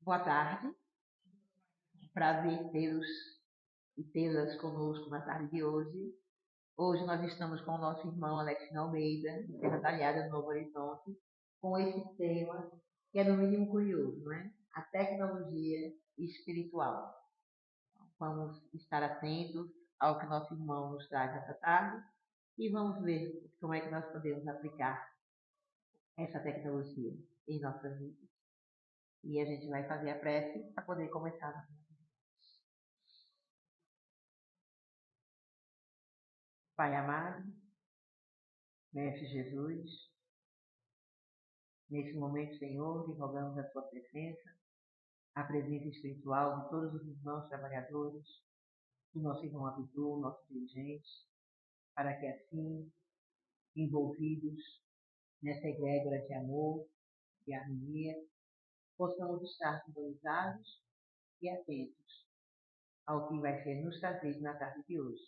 Boa tarde, prazer tê-los e tê-las conosco na tarde de hoje. Hoje nós estamos com o nosso irmão Alex Almeida, de Terra Talhada, Novo Horizonte, com esse tema que é no mínimo curioso, não é? A tecnologia espiritual. Vamos estar atentos ao que nosso irmão nos traz essa tarde e vamos ver como é que nós podemos aplicar essa tecnologia em nossas vidas. E a gente vai fazer a prece para poder começar. Pai amado, Mestre Jesus, nesse momento, Senhor, lhe rogamos a sua presença, a presença espiritual de todos os irmãos trabalhadores, do nosso irmão Abdu, nosso dirigente, para que assim, envolvidos nessa egrégora de amor e harmonia, possamos estar sintonizados e atentos ao que vai ser nos trazido na tarde de hoje.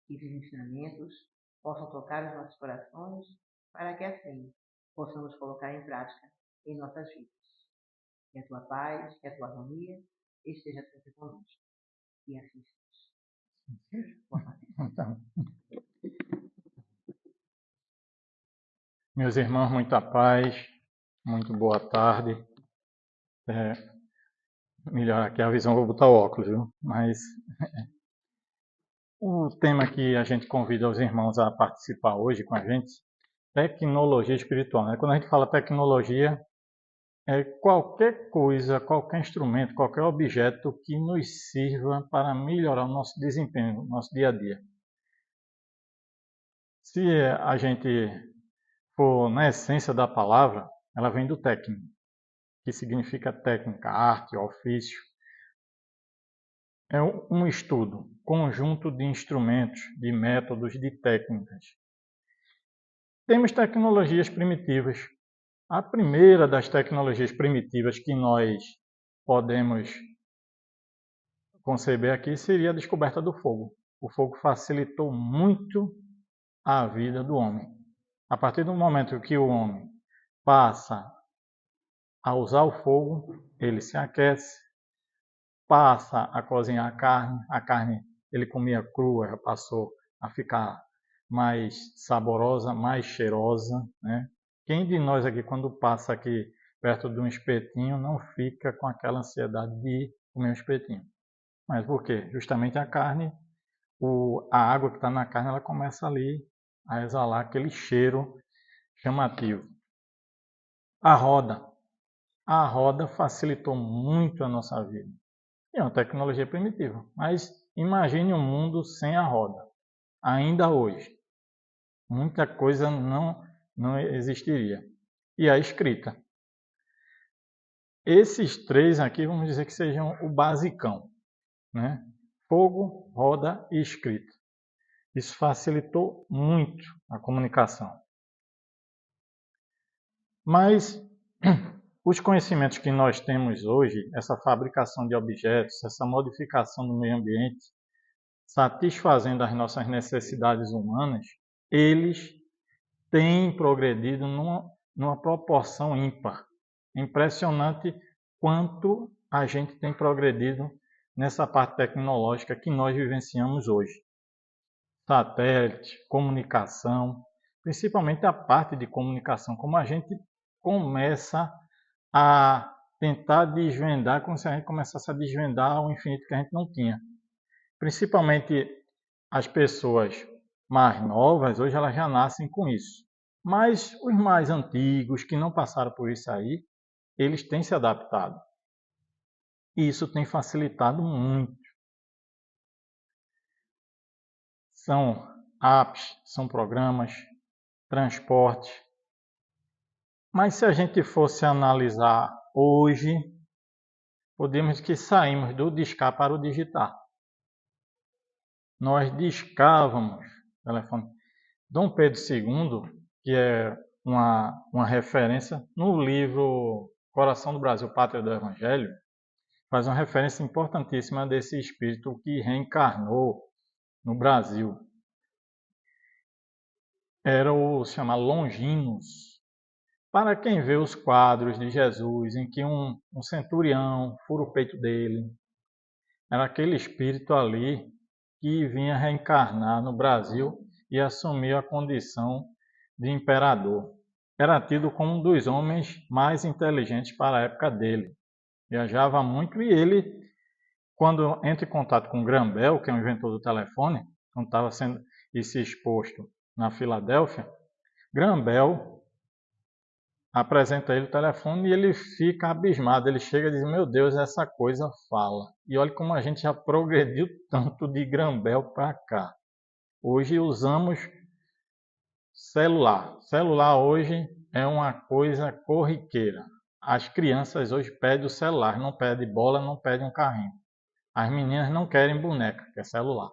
Que esses ensinamentos possam tocar os nossos corações, para que assim possamos colocar em prática em nossas vidas. Que a tua paz, que a tua harmonia esteja sempre conosco. E assim seja. Então, meus irmãos, muita paz, muito boa tarde. Melhor aqui a visão, vou botar o óculos, viu? Mas o tema que a gente convida os irmãos a participar hoje com a gente, tecnologia espiritual, né? Quando a gente fala tecnologia, é qualquer coisa, qualquer instrumento, qualquer objeto que nos sirva para melhorar o nosso desempenho, o nosso dia a dia. Se a gente for na essência da palavra, ela vem do técnico, que significa técnica, arte, ofício. É um estudo, conjunto de instrumentos, de métodos, de técnicas. Temos tecnologias primitivas. A primeira das tecnologias primitivas que nós podemos conceber aqui seria a descoberta do fogo. O fogo facilitou muito a vida do homem. A partir do momento que o homem passa a usar o fogo, ele se aquece, passa a cozinhar a carne ele comia crua, já passou a ficar mais saborosa, mais cheirosa, né? Quem de nós aqui, quando passa aqui perto de um espetinho, não fica com aquela ansiedade de comer um espetinho? Mas por quê? Justamente a carne, a água que está na carne, ela começa ali a exalar aquele cheiro chamativo. A roda facilitou muito a nossa vida. É uma tecnologia primitiva, mas imagine um mundo sem a roda. Ainda hoje, muita coisa não existiria. E a escrita. Esses três aqui, vamos dizer que sejam o basicão, né? Fogo, roda e escrita. Isso facilitou muito a comunicação. Mas os conhecimentos que nós temos hoje, essa fabricação de objetos, essa modificação do meio ambiente, satisfazendo as nossas necessidades humanas, eles têm progredido numa proporção ímpar. Impressionante quanto a gente tem progredido nessa parte tecnológica que nós vivenciamos hoje. Satélite, comunicação, principalmente a parte de comunicação, como a gente começa a tentar desvendar, como se a gente começasse a desvendar o infinito que a gente não tinha. Principalmente as pessoas mais novas, hoje elas já nascem com isso. Mas os mais antigos, que não passaram por isso aí, eles têm se adaptado. E isso tem facilitado muito. São apps, são programas, transporte. Mas se a gente fosse analisar hoje, podemos que saímos do discar para o digitar. Nós discávamos o telefone. Dom Pedro II, que é uma referência no livro Coração do Brasil, Pátria do Evangelho, faz uma referência importantíssima desse espírito que reencarnou no Brasil. Era o chamado Longinos. Para quem vê os quadros de Jesus, em que um centurião fura o peito dele, era aquele espírito ali que vinha reencarnar no Brasil e assumiu a condição de imperador. Era tido como um dos homens mais inteligentes para a época dele. Viajava muito e ele, quando entra em contato com Graham Bell, que é o inventor do telefone, quando estava sendo se exposto na Filadélfia, Graham Bell apresenta ele o telefone e ele fica abismado. Ele chega e diz: meu Deus, essa coisa fala. E olha como a gente já progrediu tanto de Graham Bell para cá. Hoje usamos celular. Celular hoje é uma coisa corriqueira. As crianças hoje pedem o celular, não pedem bola, não pedem um carrinho. As meninas não querem boneca, quer celular.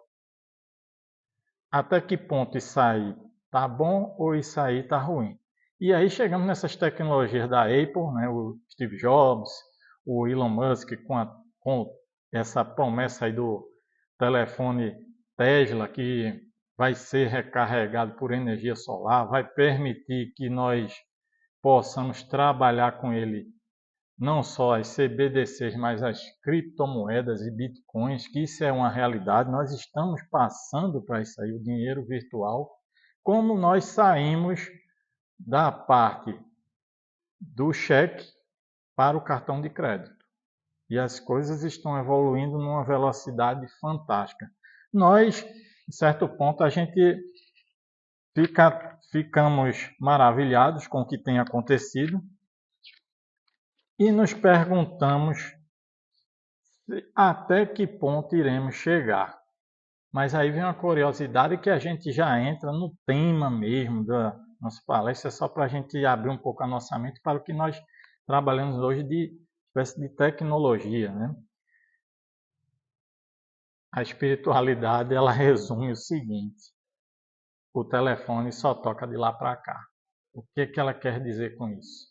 Até que ponto isso aí tá bom ou isso aí tá ruim? E aí chegamos nessas tecnologias da Apple, né? O Steve Jobs, o Elon Musk com essa promessa aí do telefone Tesla que vai ser recarregado por energia solar, vai permitir que nós possamos trabalhar com ele não só as CBDCs, mas as criptomoedas e bitcoins, que isso é uma realidade. Nós estamos passando para isso aí, o dinheiro virtual, como nós saímos da parte do cheque para o cartão de crédito. E as coisas estão evoluindo numa velocidade fantástica. Nós, em certo ponto, a gente ficamos maravilhados com o que tem acontecido e nos perguntamos até que ponto iremos chegar. Mas aí vem uma curiosidade que a gente já entra no tema mesmo da nossa palestra, só para a gente abrir um pouco a nossa mente para o que nós trabalhamos hoje de espécie de tecnologia, né? A espiritualidade, ela resume o seguinte: o telefone só toca de lá para cá. O que ela quer dizer com isso?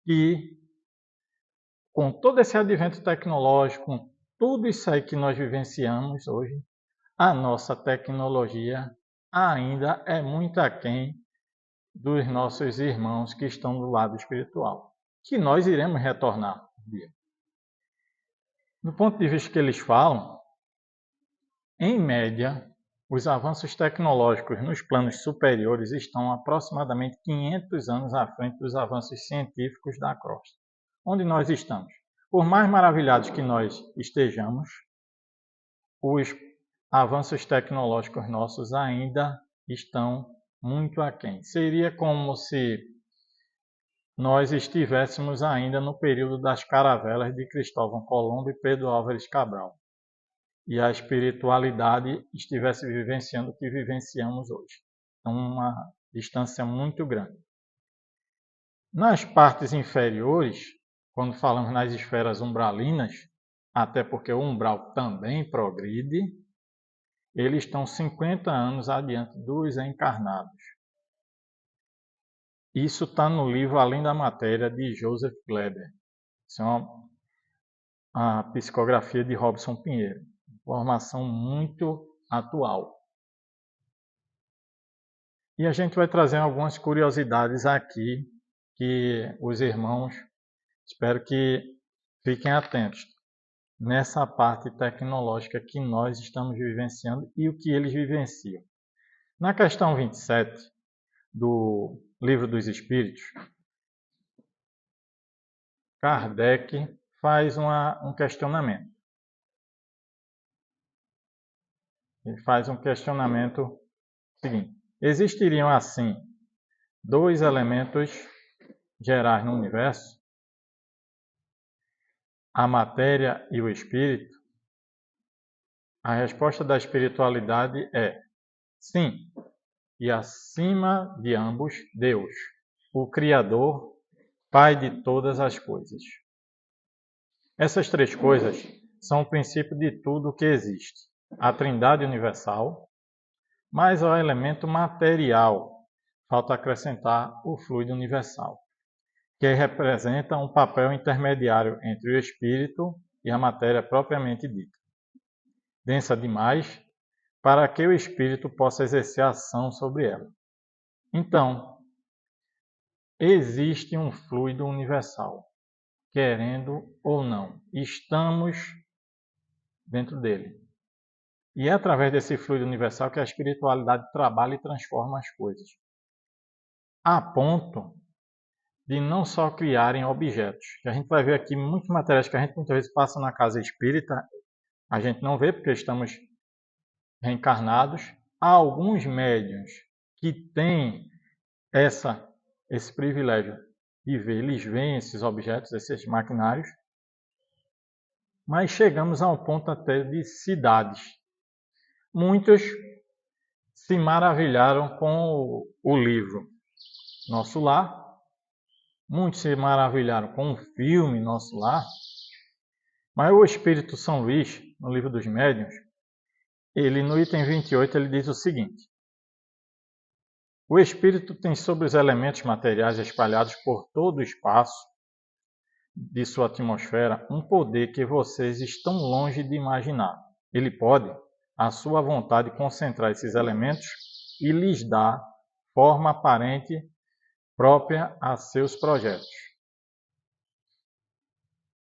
Que com todo esse advento tecnológico, com tudo isso aí que nós vivenciamos hoje, a nossa tecnologia ainda é muito aquém dos nossos irmãos que estão do lado espiritual, que nós iremos retornar um dia. Do ponto de vista que eles falam, em média, os avanços tecnológicos nos planos superiores estão aproximadamente 500 anos à frente dos avanços científicos da crosta. Onde nós estamos? Por mais maravilhados que nós estejamos, os avanços tecnológicos nossos ainda estão muito aquém. Seria como se nós estivéssemos ainda no período das caravelas de Cristóvão Colombo e Pedro Álvares Cabral. E a espiritualidade estivesse vivenciando o que vivenciamos hoje. Então, uma distância muito grande. Nas partes inferiores, quando falamos nas esferas umbralinas, até porque o umbral também progride, eles estão 50 anos adiante dos encarnados. Isso está no livro Além da Matéria, de Joseph Kleber. Isso é a psicografia de Robson Pinheiro. Informação muito atual. E a gente vai trazer algumas curiosidades aqui que os irmãos, espero que fiquem atentos nessa parte tecnológica que nós estamos vivenciando e o que eles vivenciam. Na questão 27 do Livro dos Espíritos, Kardec faz um questionamento. Ele faz um questionamento seguinte: existiriam assim dois elementos gerais no universo, a matéria e o espírito? A resposta da espiritualidade é sim, e acima de ambos, Deus, o Criador, Pai de todas as coisas. Essas três coisas são o princípio de tudo o que existe: a Trindade universal, mais ao elemento material, falta acrescentar o fluido universal, que representa um papel intermediário entre o espírito e a matéria propriamente dita. Densa demais para que o espírito possa exercer ação sobre ela. Então, existe um fluido universal, querendo ou não. Estamos dentro dele. E é através desse fluido universal que a espiritualidade trabalha e transforma as coisas. A ponto de não só criarem objetos. Que a gente vai ver aqui muitos materiais que a gente muitas vezes passa na casa espírita, a gente não vê porque estamos reencarnados. Há alguns médiuns que têm esse privilégio de ver, eles veem esses objetos, esses maquinários, mas chegamos a um ponto até de cidades. Muitos se maravilharam com o livro Nosso Lar, muitos se maravilharam com o filme Nosso Lar, mas o Espírito São Luís, no Livro dos Médiuns, ele no item 28, ele diz o seguinte: o Espírito tem sobre os elementos materiais espalhados por todo o espaço de sua atmosfera um poder que vocês estão longe de imaginar. Ele pode, à sua vontade, concentrar esses elementos e lhes dar forma aparente própria a seus projetos.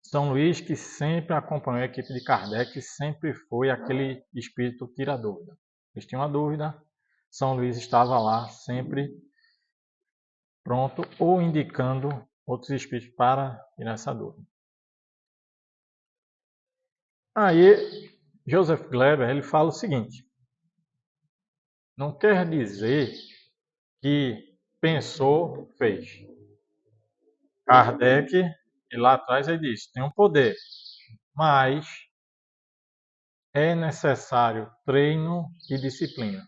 São Luís, que sempre acompanhou a equipe de Kardec, sempre foi aquele espírito que tira a dúvida. Eles tinham uma dúvida, São Luís estava lá sempre pronto ou indicando outros espíritos para tirar essa dúvida. Aí, Joseph Gleber, ele fala o seguinte: não quer dizer que pensou, fez. Kardec, e lá atrás ele diz, tem um poder, mas é necessário treino e disciplina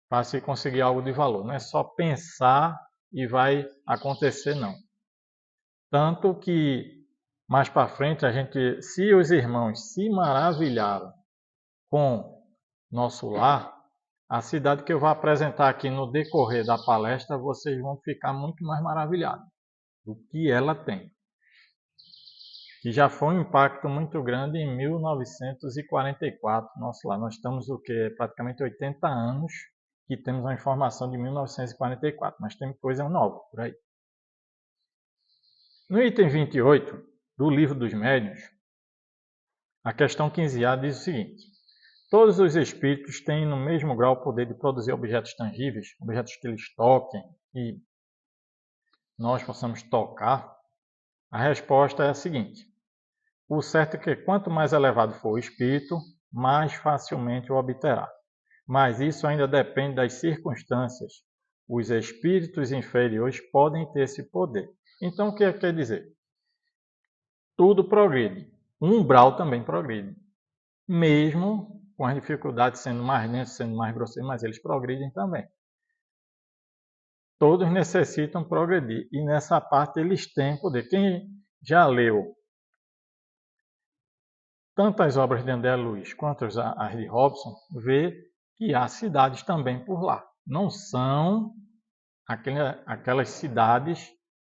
para se conseguir algo de valor. Não é só pensar e vai acontecer, não. Tanto que mais para frente, se os irmãos se maravilharam com Nosso Lar, a cidade que eu vou apresentar aqui no decorrer da palestra, vocês vão ficar muito mais maravilhados do que ela tem. Que já foi um impacto muito grande em 1944, Nosso Lar. Nós estamos praticamente 80 anos que temos uma informação de 1944, mas tem coisa nova por aí. No item 28 do Livro dos Médiuns, a questão 15A diz o seguinte: todos os espíritos têm no mesmo grau o poder de produzir objetos tangíveis, objetos que eles toquem e nós possamos tocar? A resposta é a seguinte: o certo é que quanto mais elevado for o espírito, mais facilmente o obterá. Mas isso ainda depende das circunstâncias. Os espíritos inferiores podem ter esse poder. Então, o que quer dizer? Tudo progride. O umbral também progride. Mesmo com as dificuldades sendo mais densos, sendo mais grosseiros, mas eles progridem também. Todos necessitam progredir. E nessa parte eles têm poder. Quem já leu tanto as obras de André Luiz quanto as de Robson, vê que há cidades também por lá. Não são aquelas cidades,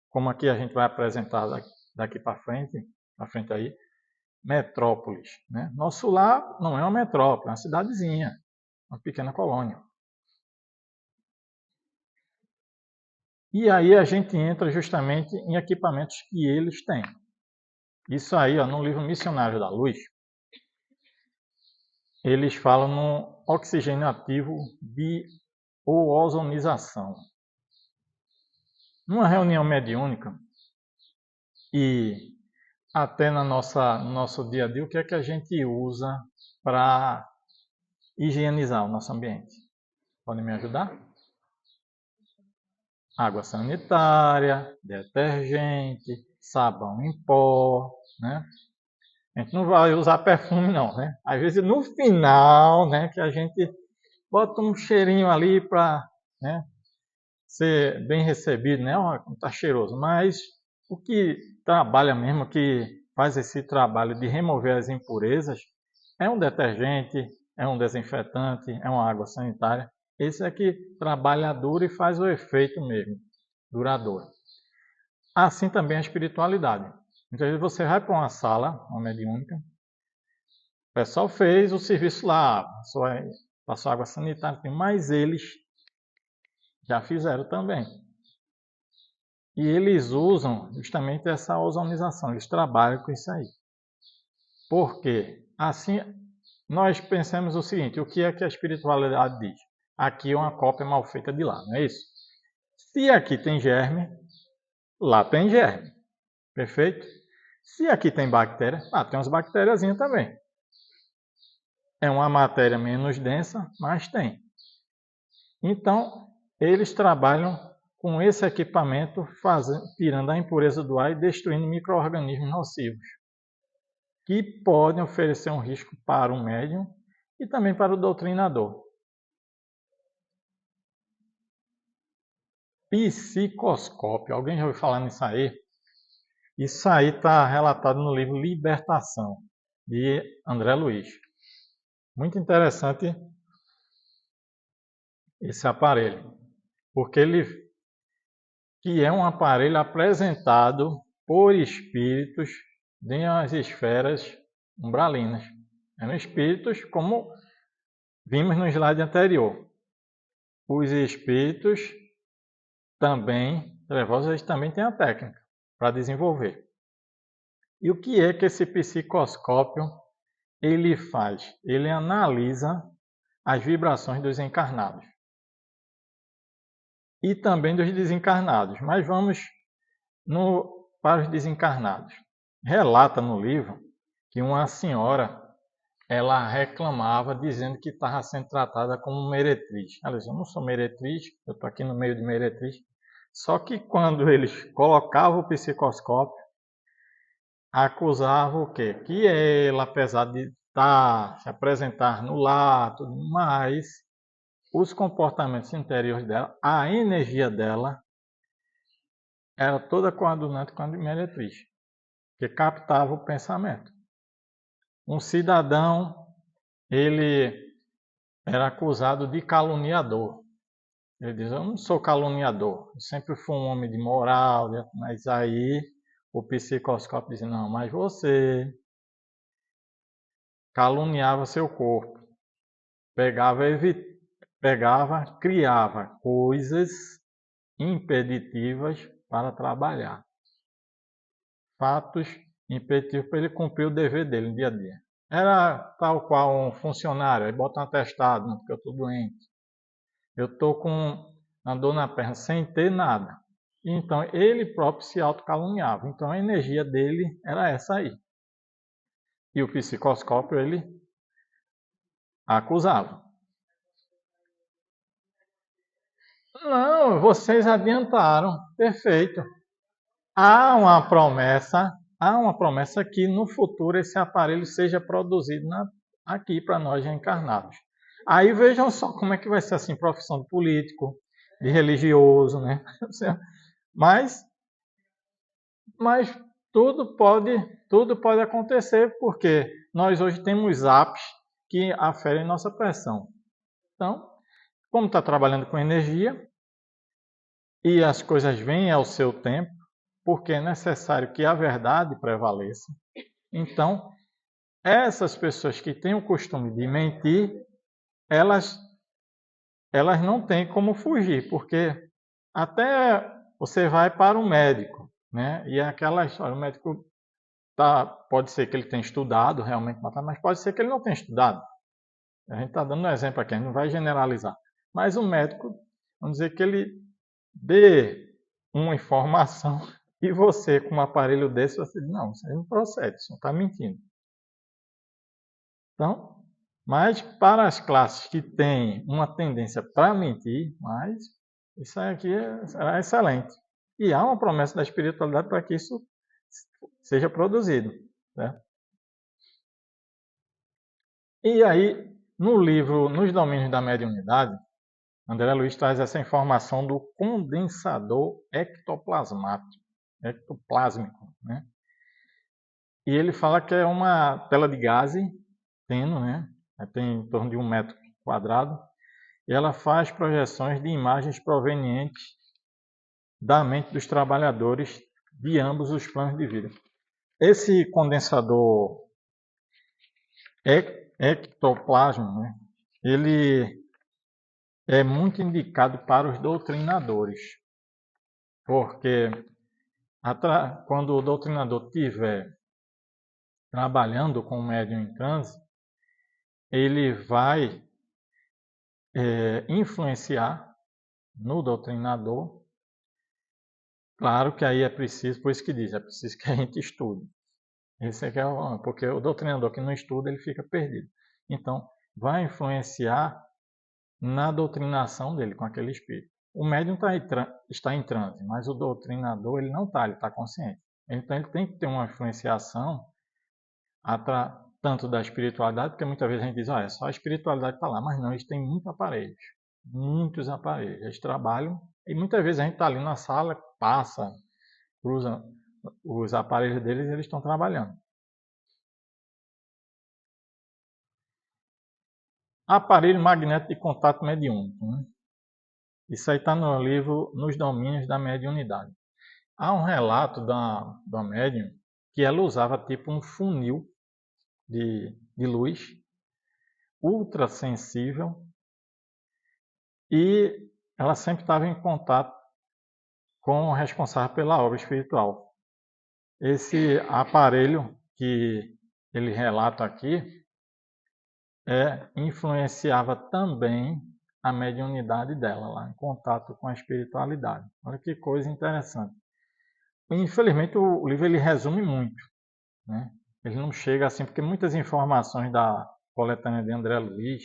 como aqui a gente vai apresentar daqui para frente aí, metrópoles. Né? Nosso Lar não é uma metrópole, é uma cidadezinha, uma pequena colônia. E aí a gente entra justamente em equipamentos que eles têm. Isso aí, no livro Missionário da Luz, eles falam no oxigênio ativo de ozonização. Numa reunião mediúnica e até no nosso dia a dia, o que é que a gente usa para higienizar o nosso ambiente? Podem me ajudar? Água sanitária, detergente, sabão em pó, né? A gente não vai usar perfume não, né? Às vezes no final, né, que a gente bota um cheirinho ali para, né, ser bem recebido, né? Tá cheiroso, mas o que trabalha mesmo, que faz esse trabalho de remover as impurezas, é um detergente, é um desinfetante, é uma água sanitária. Esse é que trabalha duro e faz o efeito mesmo, duradouro. Assim também a espiritualidade. Muitas vezes você vai para uma sala, uma mediúnica, o pessoal fez o serviço lá, passou água sanitária, mas eles já fizeram também. E eles usam justamente essa ozonização, eles trabalham com isso aí. Por quê? Assim, nós pensamos o seguinte, o que é que a espiritualidade diz? Aqui é uma cópia mal feita de lá, não é isso? Se aqui tem germe, lá tem germe. Perfeito? Se aqui tem bactéria, lá tem umas bactériazinhas também. É uma matéria menos densa, mas tem. Então, eles trabalham com esse equipamento, tirando a impureza do ar e destruindo micro-organismos nocivos, que podem oferecer um risco para o médium e também para o doutrinador. Psicoscópio. Alguém já ouviu falar nisso aí? Isso aí está relatado no livro Libertação, de André Luiz. Muito interessante esse aparelho, porque ele que é um aparelho apresentado por espíritos de umas esferas umbralinas. Eram espíritos, como vimos no slide anterior. Os espíritos também, trevosos, eles também têm a técnica para desenvolver. E o que é que esse psicoscópio ele faz? Ele analisa as vibrações dos encarnados e também dos desencarnados. Mas vamos para os desencarnados. Relata no livro que uma senhora ela reclamava dizendo que estava sendo tratada como meretriz. Ela disse, eu não sou meretriz, eu estou aqui no meio de meretriz. Só que quando eles colocavam o psicoscópio, acusavam o quê? Que ela, apesar de se apresentar no lar, tudo mais, os comportamentos interiores dela, a energia dela, era toda coadunante com a de meretriz, que captava o pensamento. Um cidadão, ele era acusado de caluniador. Ele diz, eu não sou caluniador, eu sempre fui um homem de moral, mas aí o psicoscópio diz, não, mas você caluniava seu corpo, criava coisas impeditivas para trabalhar. Fatos impeditivos para ele cumprir o dever dele no dia a dia. Era tal qual um funcionário, aí bota um atestado, porque eu estou doente. Eu estou com uma dor na perna sem ter nada. Então ele próprio se autocaluniava. Então a energia dele era essa aí. E o psicoscópio ele acusava. Não, vocês adiantaram. Perfeito. Há uma promessa que no futuro esse aparelho seja produzido aqui para nós encarnados. Aí vejam só como é que vai ser assim, profissão de político, de religioso, né? Mas tudo pode acontecer, porque nós hoje temos apps que aferem nossa pressão. Então, como está trabalhando com energia e as coisas vêm ao seu tempo, porque é necessário que a verdade prevaleça. Então, essas pessoas que têm o costume de mentir, elas não têm como fugir, porque até você vai para o médico, né? E é aquela história, o médico pode ser que ele tenha estudado realmente, mas pode ser que ele não tenha estudado. A gente está dando um exemplo aqui, a gente não vai generalizar. Mas o médico, vamos dizer que ele dê uma informação e você, com um aparelho desse, você diz, não, isso aí não procede, isso não está mentindo. Então, mas para as classes que têm uma tendência para mentir, mas isso aqui será excelente. E há uma promessa da espiritualidade para que isso seja produzido. Né? E aí, no livro Nos Domínios da Mediunidade, André Luiz traz essa informação do condensador ectoplásmico, né? E ele fala que é uma tela de gaze tênue, né? Tem em torno de 1 metro quadrado, e ela faz projeções de imagens provenientes da mente dos trabalhadores de ambos os planos de vida. Esse condensador ectoplasma, né? Ele é muito indicado para os doutrinadores. Porque quando o doutrinador estiver trabalhando com o médium em transe, ele vai influenciar no doutrinador. Claro que aí é preciso, por isso que diz, é preciso que a gente estude. Esse aqui porque o doutrinador que não estuda, ele fica perdido. Então, vai influenciar na doutrinação dele com aquele espírito. O médium está em transe, mas o doutrinador ele não está, ele está consciente. Então, ele tem que ter uma influenciação tanto da espiritualidade, porque muitas vezes a gente diz, é só a espiritualidade está lá, mas não, eles têm muitos aparelhos, eles trabalham, e muitas vezes a gente está ali na sala, passa, cruza os aparelhos deles e eles estão trabalhando. Aparelho magnético de contato mediúnico. Né? Isso aí está no livro Nos Domínios da Mediunidade. Há um relato da médium que ela usava tipo um funil de luz ultra sensível e ela sempre estava em contato com o responsável pela obra espiritual. Esse aparelho que ele relata aqui influenciava também a mediunidade dela, lá em contato com a espiritualidade. Olha que coisa interessante. Infelizmente, o livro ele resume muito. Né? Ele não chega assim, porque muitas informações da coletânea de André Luiz,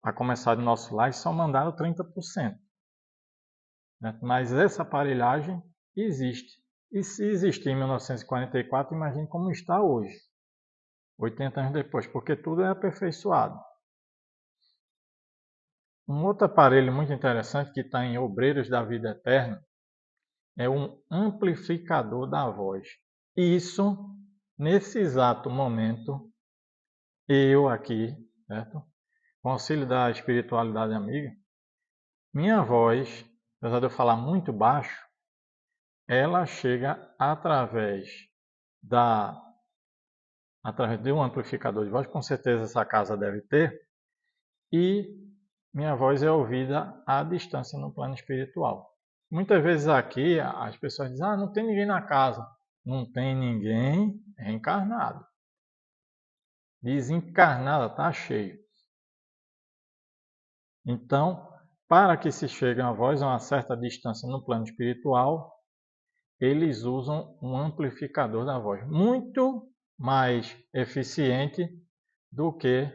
a começar do nosso lar, só mandaram 30%. Né? Mas essa aparelhagem existe. E se existir em 1944, imagine como está hoje, 80 anos depois, porque tudo é aperfeiçoado. Um outro aparelho muito interessante que está em Obreiros da Vida Eterna é um amplificador da voz. Isso, nesse exato momento, eu aqui, certo? Com auxílio da espiritualidade amiga, minha voz, apesar de eu falar muito baixo, ela chega através de um amplificador de voz, com certeza essa casa deve ter, e minha voz é ouvida à distância no plano espiritual. Muitas vezes aqui as pessoas dizem, não tem ninguém na casa. Não tem ninguém reencarnado. Desencarnada está cheio. Então, para que se chegue a voz a uma certa distância no plano espiritual, eles usam um amplificador da voz, muito mais eficiente do que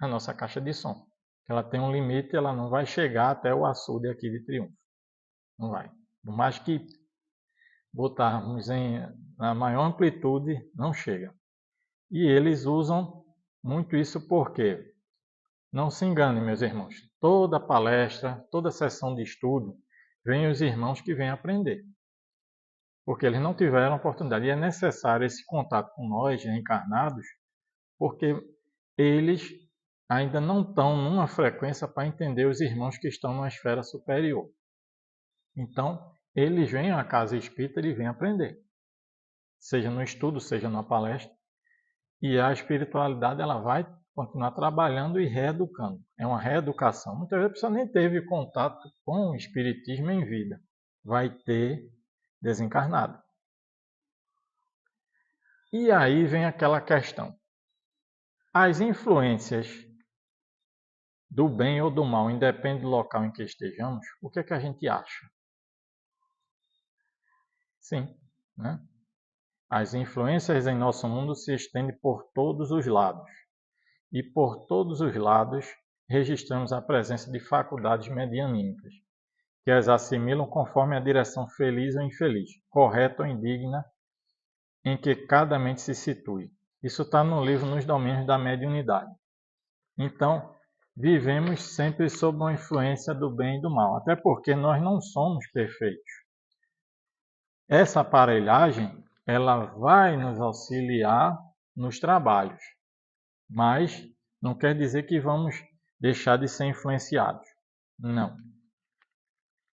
a nossa caixa de som. Ela tem um limite, ela não vai chegar até o açude aqui de Triunfo. Não vai. Por mais que botarmos na maior amplitude, não chega. E eles usam muito isso porque, não se enganem, meus irmãos, toda palestra, toda sessão de estudo, vem os irmãos que vêm aprender. Porque eles não tiveram oportunidade. E é necessário esse contato com nós, encarnados, porque eles ainda não estão numa frequência para entender os irmãos que estão numa esfera superior. Então, eles vêm à casa espírita e vêm aprender. Seja no estudo, seja na palestra. E a espiritualidade ela vai continuar trabalhando e reeducando. É uma reeducação. Muitas vezes a pessoa nem teve contato com o espiritismo em vida. Vai ter desencarnado. E aí vem aquela questão. As influências do bem ou do mal, independe do local em que estejamos, o que é que a gente acha? Sim, né? As influências em nosso mundo se estendem por todos os lados. E por todos os lados registramos a presença de faculdades medianímicas, que as assimilam conforme a direção feliz ou infeliz, correta ou indigna, em que cada mente se situe. Isso está no livro Nos Domínios da Mediunidade. Então, vivemos sempre sob uma influência do bem e do mal, até porque nós não somos perfeitos. Essa aparelhagem, ela vai nos auxiliar nos trabalhos, mas não quer dizer que vamos deixar de ser influenciados. Não.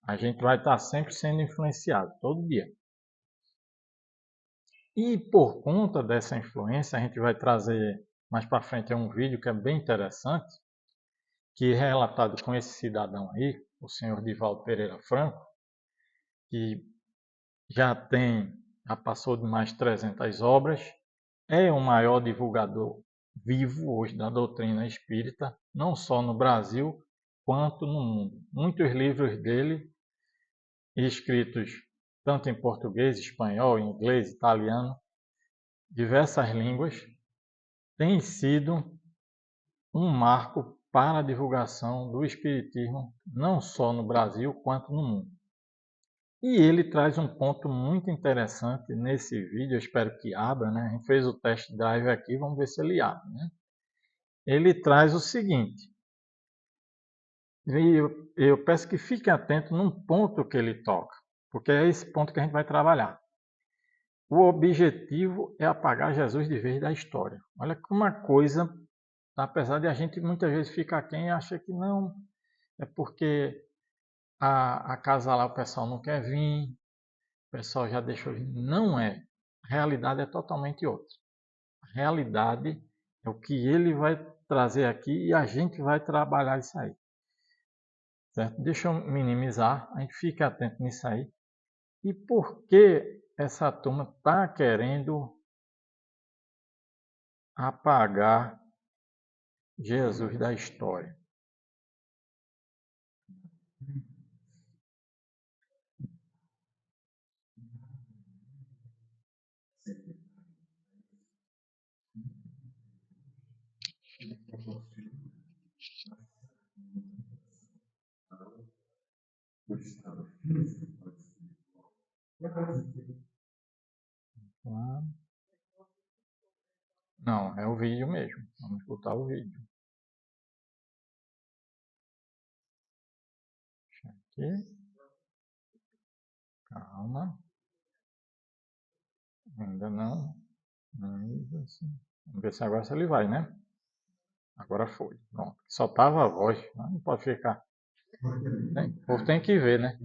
A gente vai estar sempre sendo influenciado, todo dia. E por conta dessa influência, a gente vai trazer mais para frente um vídeo que é bem interessante, que é relatado com esse cidadão aí, o senhor Divaldo Pereira Franco, que já passou de mais de 300 obras, é o maior divulgador vivo hoje da doutrina espírita, não só no Brasil, quanto no mundo. Muitos livros dele, escritos tanto em português, espanhol, inglês, italiano, diversas línguas, têm sido um marco para a divulgação do espiritismo, não só no Brasil, quanto no mundo. E ele traz um ponto muito interessante nesse vídeo, eu espero que abra, né? A gente fez o test drive aqui, vamos ver se ele abre, né? Ele traz o seguinte, e eu peço que fique atento num ponto que ele toca, porque é esse ponto que a gente vai trabalhar. O objetivo é apagar Jesus de vez da história. Olha que uma coisa, apesar de a gente muitas vezes ficar quem e acha que não, é porque a casa lá o pessoal não quer vir, o pessoal já deixou vir. Não é. A realidade é totalmente outra. A realidade é o que ele vai trazer aqui e a gente vai trabalhar isso aí. Certo? Deixa eu minimizar, a gente fica atento nisso aí. E por que essa turma está querendo apagar Jesus da história? Não, é o vídeo mesmo. Vamos escutar o vídeo. Deixa aqui. Calma. Ainda não. Ainda assim. Vamos ver se agora ele vai, né? Agora foi. Pronto. Só tava a voz. Não pode ficar. O povo tem que ver, né?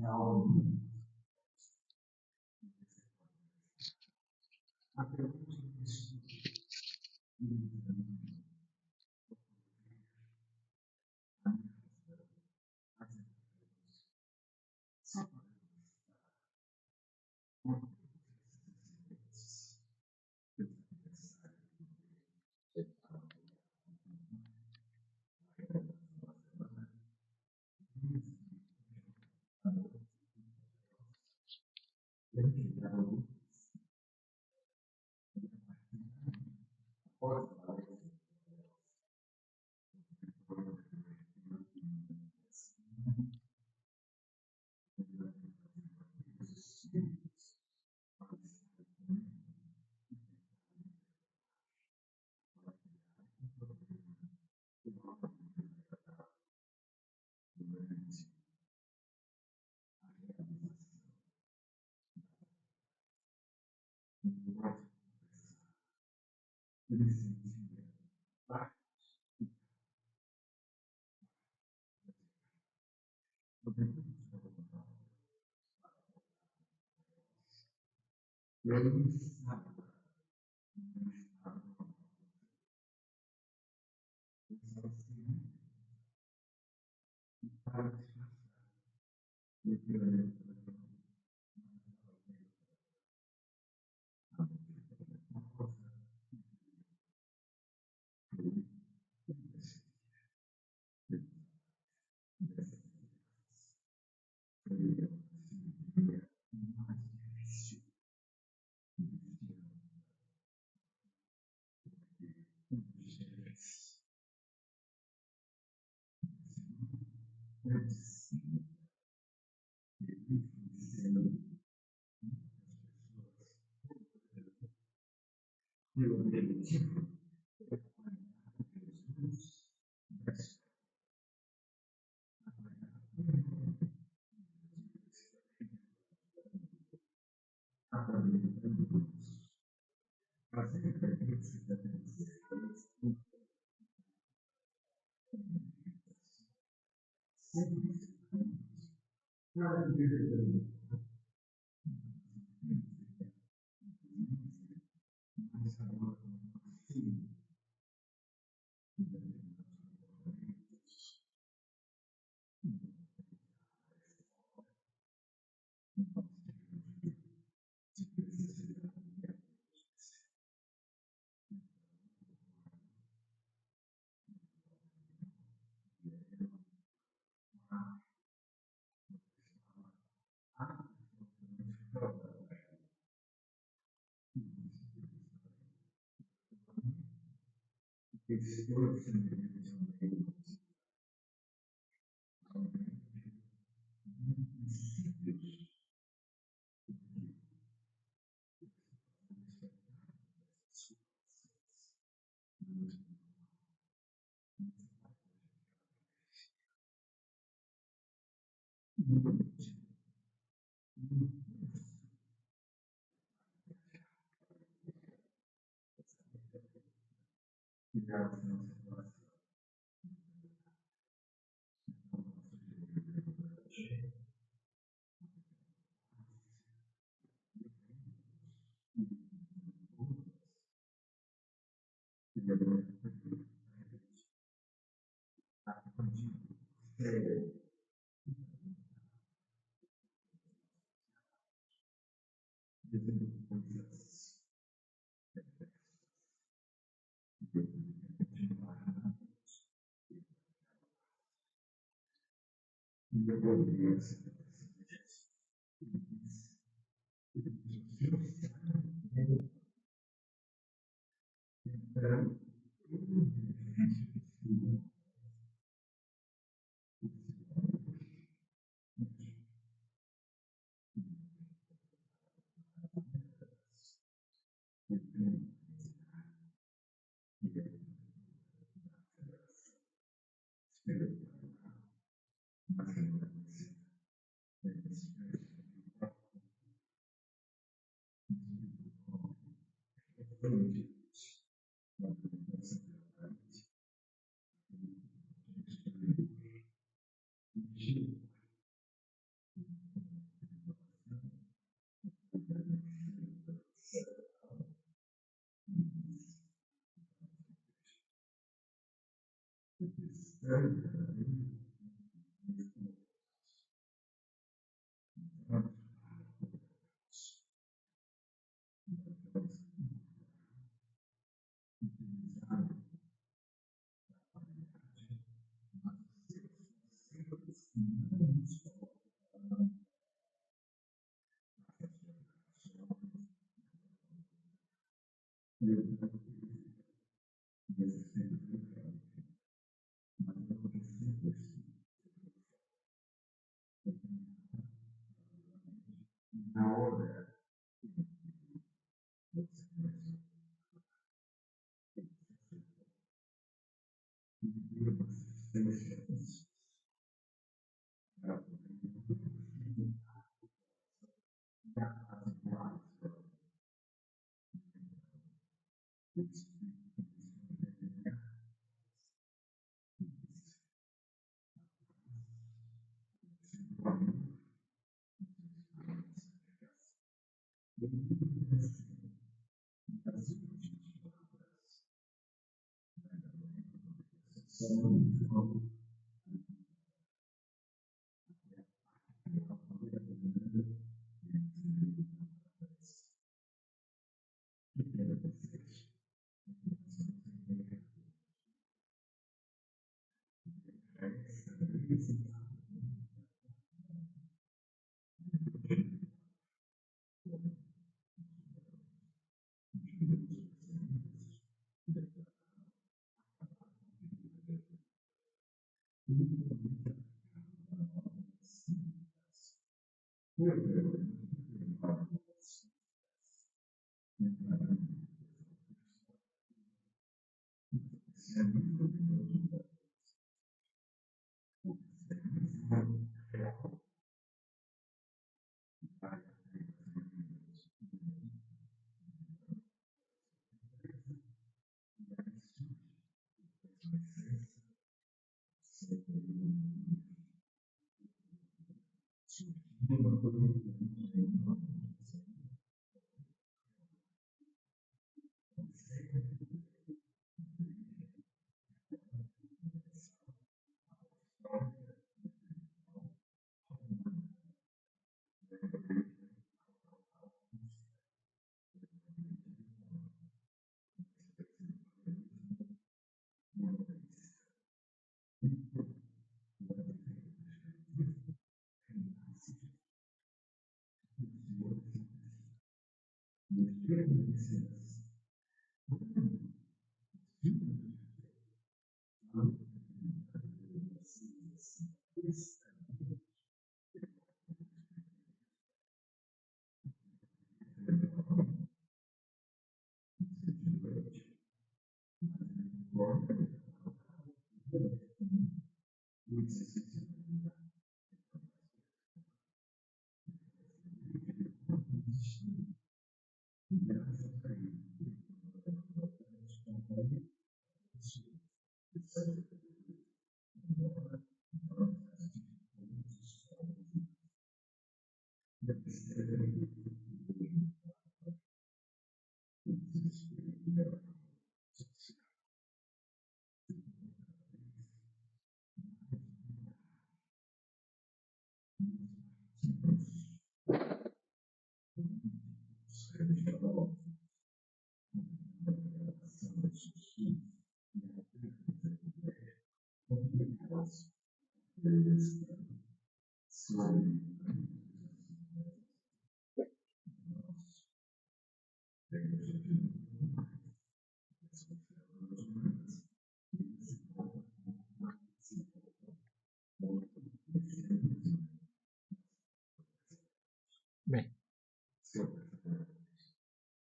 Bem,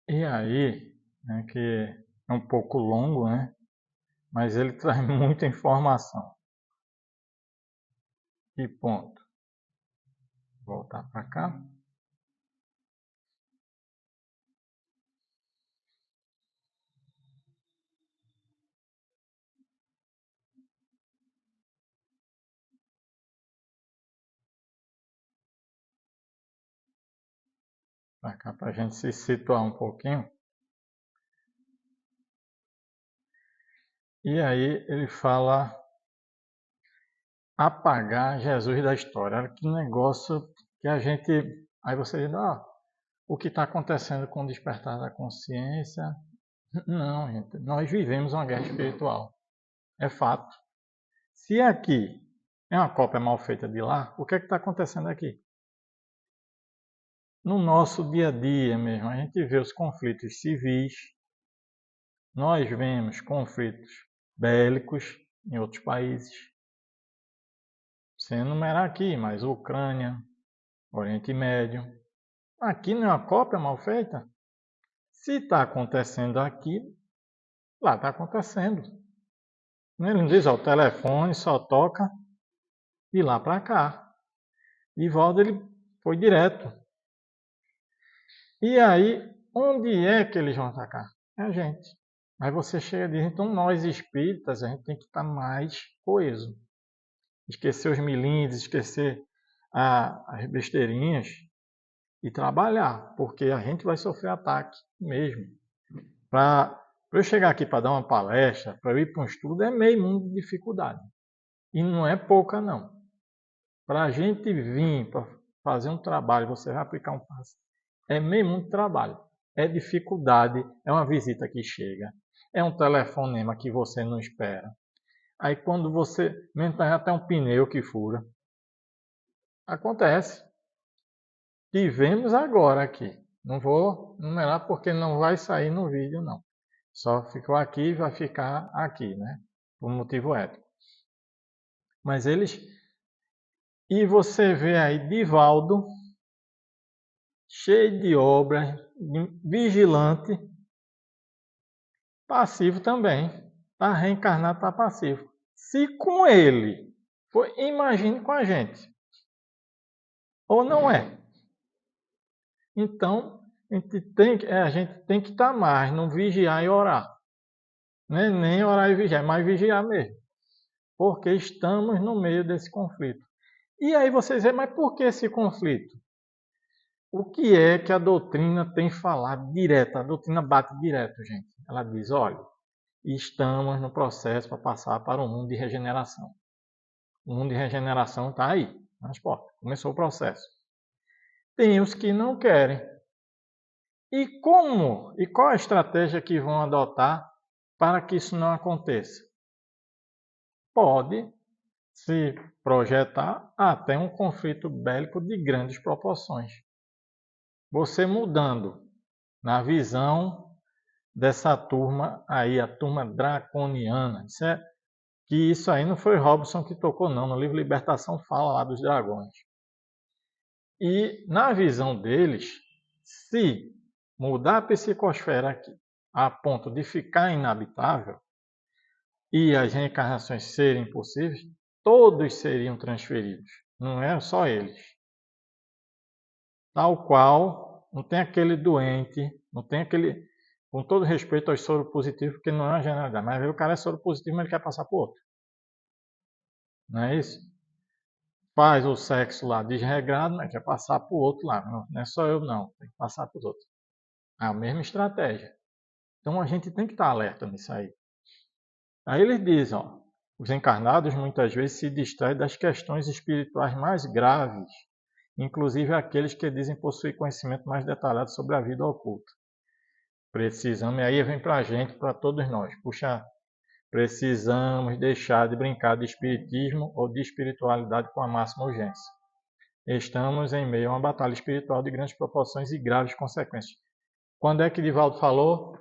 e aí, né, que é um pouco longo, né? Mas ele traz muita informação. Que ponto? Vou voltar para cá. Para cá, para a gente se situar um pouquinho. E aí ele fala apagar Jesus da história. Olha que negócio que a gente... Aí você diz, o que está acontecendo com o despertar da consciência? Não, gente, nós vivemos uma guerra espiritual. É fato. Se aqui é uma cópia mal feita de lá, o que é que está acontecendo aqui? No nosso dia a dia mesmo, a gente vê os conflitos civis, nós vemos conflitos bélicos em outros países. Sem enumerar aqui, mas Ucrânia, Oriente Médio. Aqui não é uma cópia mal feita? Se está acontecendo aqui, lá está acontecendo. Ele não diz, o telefone só toca de lá para cá. Divaldo ele foi direto. E aí, onde é que eles vão atacar? É a gente. Aí você chega e diz, então nós espíritas, a gente tem que estar mais coeso. Esquecer os milindres, esquecer as besteirinhas e trabalhar, porque a gente vai sofrer ataque mesmo. Para eu chegar aqui para dar uma palestra, para eu ir para um estudo, é meio mundo de dificuldade. E não é pouca, não. Para a gente vir para fazer um trabalho, você vai aplicar um passo, é meio mundo de trabalho. É dificuldade, é uma visita que chega, é um telefonema que você não espera. Aí quando você mentar até um pneu que fura. Acontece. Tivemos agora aqui. Não vou numerar porque não vai sair no vídeo, não. Só ficou aqui e vai ficar aqui, né? Por motivo ético. Mas eles... E você vê aí Divaldo, cheio de obras, vigilante, passivo também. Está reencarnado, está passivo. Se com ele foi, imagine com a gente. Ou não é? Então, a gente tem que estar mais no vigiar e orar. Nem orar e vigiar, mas vigiar mesmo. Porque estamos no meio desse conflito. E aí vocês dizem, mas por que esse conflito? O que é que a doutrina tem falado direto? A doutrina bate direto, gente. Ela diz, olha, estamos no processo para passar para um mundo de regeneração. O mundo de regeneração está aí, nas portas. Começou o processo. Tem os que não querem. E como? E qual a estratégia que vão adotar para que isso não aconteça? Pode se projetar até um conflito bélico de grandes proporções. Você mudando na visão dessa turma aí, a turma draconiana. Isso aí não foi Robson que tocou, não. No livro Libertação fala lá dos dragões. E na visão deles, se mudar a psicosfera aqui a ponto de ficar inabitável e as reencarnações serem possíveis, todos seriam transferidos. Não é só eles. Tal qual, não tem aquele doente, não tem aquele... Com todo respeito aos soropositivos, porque não é uma generalidade, mas o cara é soropositivo, mas ele quer passar para o outro. Não é isso? Faz o sexo lá desregrado, mas quer passar para o outro lá. Não é só eu, não. Tem que passar para os outros. É a mesma estratégia. Então a gente tem que estar alerta nisso aí. Aí eles dizem, os encarnados muitas vezes se distraem das questões espirituais mais graves inclusive aqueles que dizem possuir conhecimento mais detalhado sobre a vida oculta. Precisamos, e aí vem para a gente, para todos nós, puxa, precisamos deixar de brincar de espiritismo ou de espiritualidade com a máxima urgência. Estamos em meio a uma batalha espiritual de grandes proporções e graves consequências. Quando é que Divaldo falou?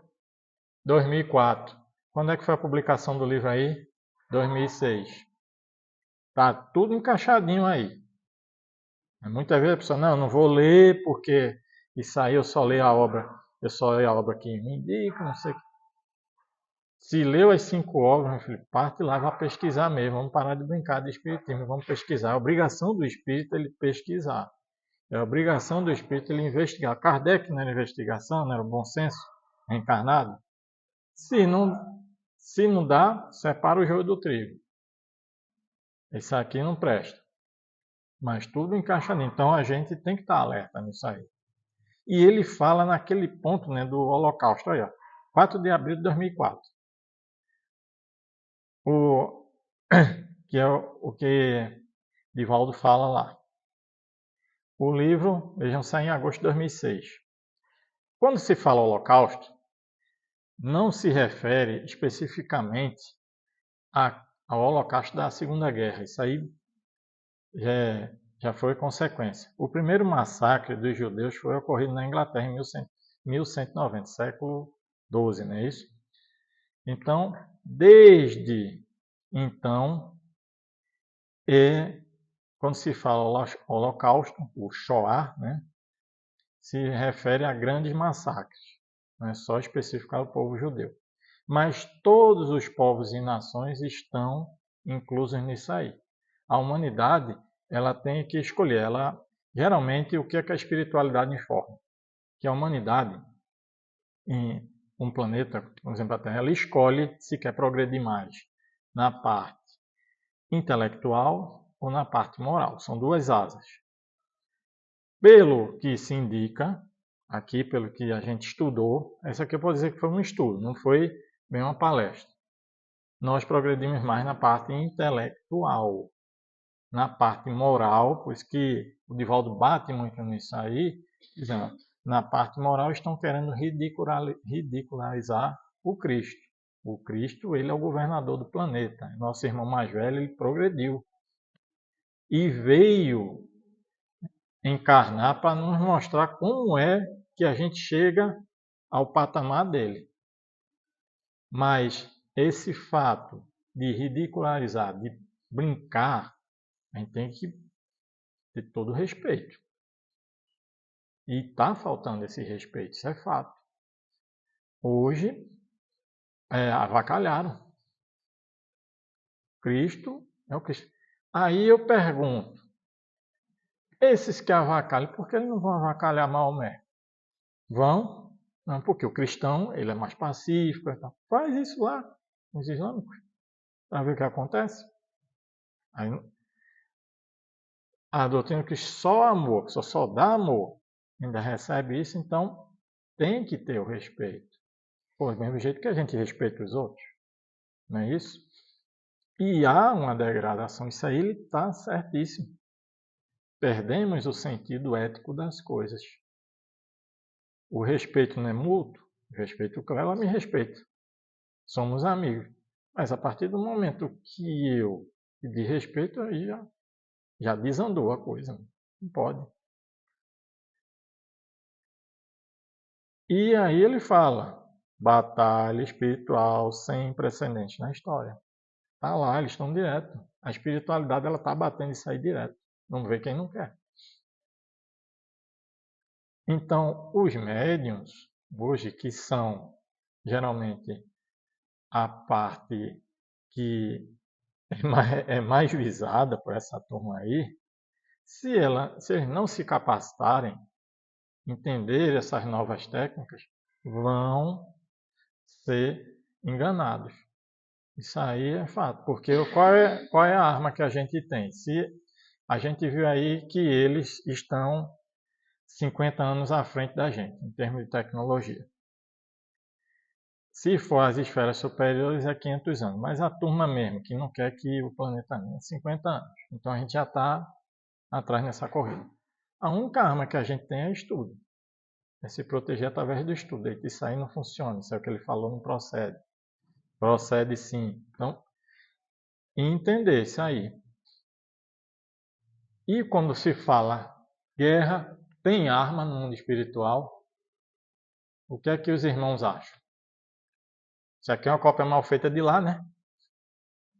2004. Quando é que foi a publicação do livro aí? 2006. Tá tudo encaixadinho aí. Muitas vezes a pessoa, não vou ler porque isso aí eu só leio a obra que me indica, não sei o que. Se leu as 5 obras, meu filho, parte lá, vai pesquisar mesmo. Vamos parar de brincar de espiritismo, vamos pesquisar. É a obrigação do espírito ele pesquisar. É a obrigação do espírito ele investigar. Kardec não era investigação, não era o bom senso reencarnado. Se não dá, separa o joio do trigo. Isso aqui não presta. Mas tudo encaixa nisso. Então a gente tem que estar alerta nisso aí. E ele fala naquele ponto, né, do Holocausto. Olha, 4 de abril de 2004. Que é o que Divaldo fala lá. O livro, vejam, sai em agosto de 2006. Quando se fala Holocausto, não se refere especificamente ao Holocausto da Segunda Guerra. Isso aí já foi consequência. O primeiro massacre dos judeus foi ocorrido na Inglaterra em 1190, século XII, não é isso? Então, desde então, quando se fala Holocausto, o Shoah, né, se refere a grandes massacres, não é só especificar o povo judeu. Mas todos os povos e nações estão inclusos nisso aí. A humanidade, ela tem que escolher. Geralmente, o que é que a espiritualidade informa? Que a humanidade, em um planeta, por exemplo, a Terra, ela escolhe se quer progredir mais na parte intelectual ou na parte moral. São 2 asas. Pelo que se indica, aqui pelo que a gente estudou, essa aqui eu posso dizer que foi um estudo, não foi bem uma palestra. Nós progredimos mais na parte intelectual. Na parte moral, pois que o Divaldo bate muito nisso aí, dizendo, na parte moral estão querendo ridicularizar o Cristo. O Cristo, ele é o governador do planeta. Nosso irmão mais velho, ele progrediu. E veio encarnar para nos mostrar como é que a gente chega ao patamar dele. Mas esse fato de ridicularizar, de brincar, a gente tem que ter todo o respeito. E está faltando esse respeito, isso é fato. Hoje, avacalharam. Cristo é o Cristo. Aí eu pergunto, esses que avacalham, por que eles não vão avacalhar Maomé? Vão? Não, porque o cristão ele é mais pacífico. Então. Faz isso lá, com os islâmicos, para ver o que acontece. Aí, a doutrina que só amor, só dá amor, ainda recebe isso, então tem que ter o respeito. Pô, do mesmo jeito que a gente respeita os outros. Não é isso? E há uma degradação. Isso aí está certíssimo. Perdemos o sentido ético das coisas. O respeito não é mútuo. O respeito, ela me respeita. Somos amigos. Mas a partir do momento que eu pedi respeito, aí já desandou a coisa. Não pode. E aí ele fala, batalha espiritual sem precedentes na história. Está lá, eles estão direto. A espiritualidade ela está batendo isso aí direto. Não vê quem não quer. Então, os médiuns, hoje, que são geralmente a parte que é mais visada por essa turma aí, se eles não se capacitarem, entender essas novas técnicas, vão ser enganados. Isso aí é fato, porque qual é a arma que a gente tem? Se a gente viu aí que eles estão 50 anos à frente da gente, em termos de tecnologia. Se for as esferas superiores, é 500 anos. Mas a turma mesmo, que não quer que o planeta ande, é 50 anos. Então a gente já está atrás nessa corrida. A única arma que a gente tem é estudo. É se proteger através do estudo. Isso aí não funciona. Isso é o que ele falou, não procede. Procede sim. Então, entender isso aí. E quando se fala guerra, tem arma no mundo espiritual, o que é que os irmãos acham? Isso aqui é uma cópia mal feita de lá, né?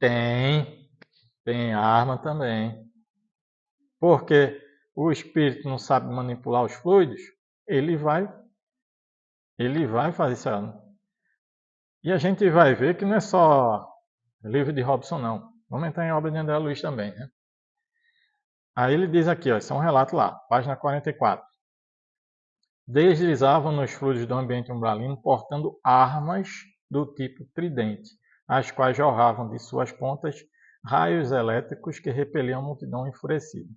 Tem arma também. Porque o espírito não sabe manipular os fluidos, ele vai fazer isso aí. E a gente vai ver que não é só livro de Robson, não. Vamos entrar em obra de André Luiz também, né? Aí ele diz aqui, ó, isso é um relato lá, página 44. Deslizavam nos fluidos do ambiente umbralino portando armas do tipo tridente, as quais jorravam de suas pontas raios elétricos que repeliam a multidão enfurecida.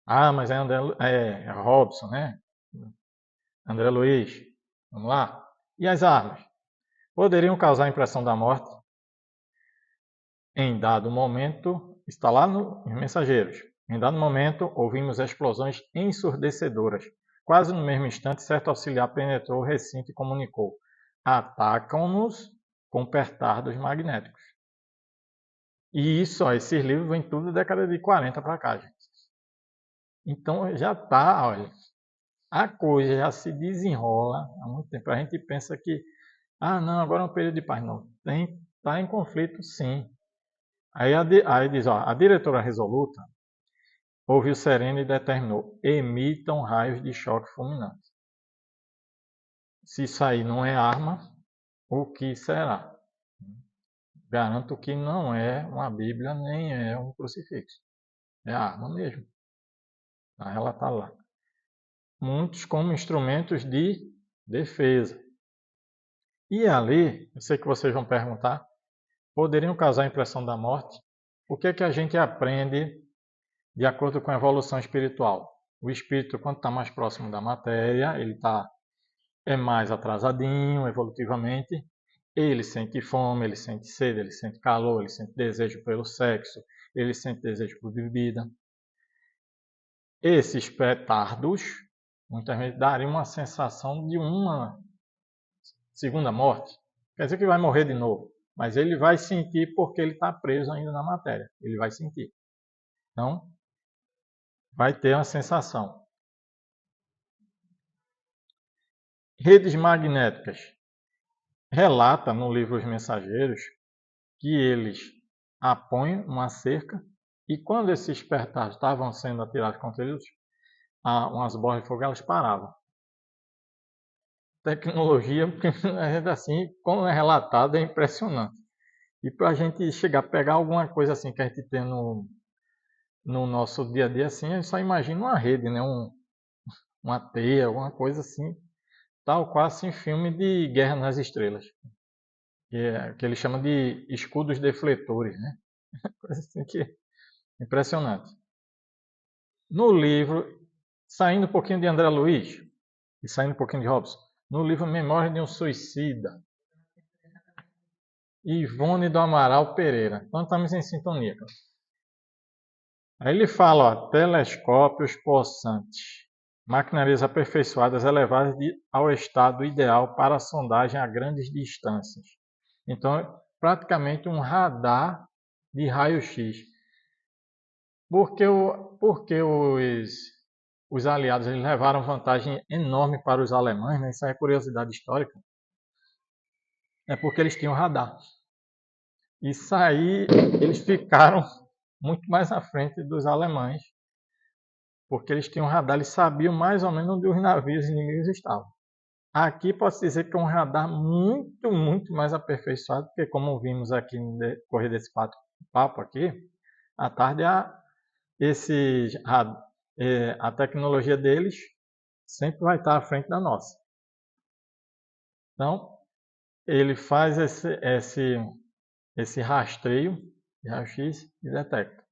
Ah, mas é Robson, né? André Luiz, vamos lá. E as armas? Poderiam causar a impressão da morte em dado momento, está lá nos mensageiros. Em dado momento, ouvimos explosões ensurdecedoras. Quase no mesmo instante, certo auxiliar penetrou o recinto e comunicou: atacam-nos com petardos magnéticos. E isso, ó, esses livros vêm tudo da década de 40 para cá, gente. Então já está, olha, a coisa já se desenrola há muito tempo. A gente pensa que, não, agora é um período de paz. Não, está em conflito, sim. Aí diz, ó, a diretora resoluta ouviu sereno e determinou: emitam raios de choque fulminante. Se isso aí não é arma, o que será? Garanto que não é uma Bíblia nem é um crucifixo. É arma mesmo. Ela está lá. Muitos como instrumentos de defesa. E ali, eu sei que vocês vão perguntar, poderiam causar a impressão da morte? O que é que a gente aprende de acordo com a evolução espiritual? O espírito, quando está mais próximo da matéria, ele é mais atrasadinho evolutivamente. Ele sente fome, ele sente sede, ele sente calor, ele sente desejo pelo sexo, ele sente desejo por bebida. Esses petardos, muitas vezes, dariam uma sensação de uma segunda morte. Quer dizer que vai morrer de novo, mas ele vai sentir porque ele está preso ainda na matéria. Ele vai sentir. Então, vai ter uma sensação. Redes magnéticas. Relata no livro Os Mensageiros que eles apõem uma cerca e quando esses petardos estavam sendo atirados contra eles, umas bolas de fogo elas paravam. Tecnologia, ainda assim, como é relatado, é impressionante. E para a gente chegar a pegar alguma coisa assim que a gente tem no nosso dia a dia, assim, a gente só imagina uma rede, né? Uma teia, alguma coisa assim, tal qual assim, filme de Guerra nas Estrelas, que ele chama de escudos defletores, né? Coisa assim que é impressionante. No livro, saindo um pouquinho de André Luiz e saindo um pouquinho de Robson, no livro Memória de um Suicida, Ivone do Amaral Pereira. Então estamos em sintonia. Aí ele fala, ó, telescópios possantes, maquinarias aperfeiçoadas elevadas ao estado ideal para a sondagem a grandes distâncias. Então, é praticamente um radar de raio-x. Porque os aliados eles levaram vantagem enorme para os alemães, né? Isso é curiosidade histórica. É porque eles tinham radar. Isso aí, eles ficaram muito mais à frente dos alemães, porque eles tinham radar, eles sabiam mais ou menos onde os navios inimigos estavam. Aqui posso dizer que é um radar muito, muito mais aperfeiçoado, porque como vimos aqui no decorrer desse papo aqui, à tarde a tecnologia deles sempre vai estar à frente da nossa. Então, ele faz esse rastreio de raio-x e detecta.